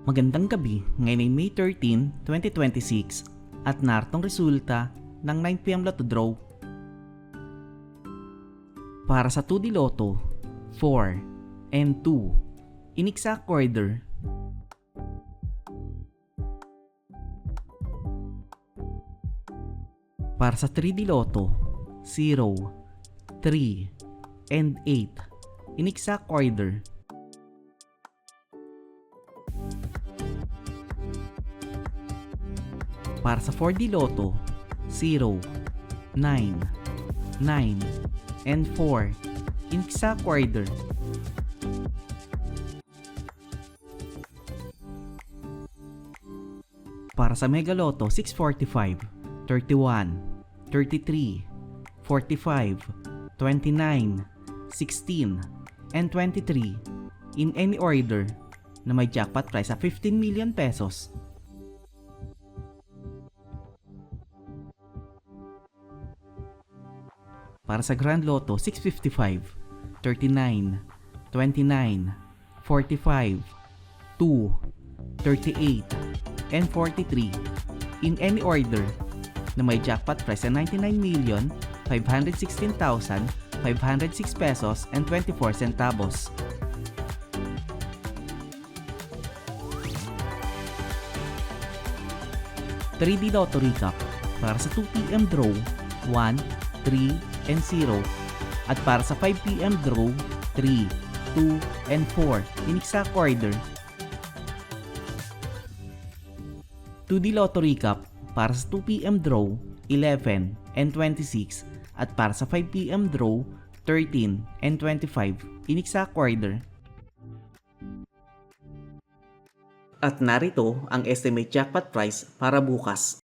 Magandang gabi, ngayon ay May 13, 2026 at naritong resulta ng 9pm Lotto Draw. Para sa 2D Lotto, 4 and 2 in exact order. Para sa 3D Lotto, 0, 3 and 8 in exact order. Para sa 4D Lotto, 0, 9, 9, and 4 in exact order. Para sa Mega Lotto, 645, 31, 33, 45, 29, 16, and 23 in any order na may jackpot price sa 15 million pesos. Para sa Grand Lotto, 655, 39, 29, 45, 2, 38, and 43 in any order na may jackpot price sa 99,516,506 pesos and 24 centavos. (3D Lotto Recap) para sa 2pm draw, 1, 3, and 0 at para sa 5pm draw, 3, 2, and 4 in exact order. 2D Lotto Recap para sa 2pm draw, 11, and 26 at para sa 5pm draw, 13, and 25 in exact order. At narito ang estimate jackpot price para bukas.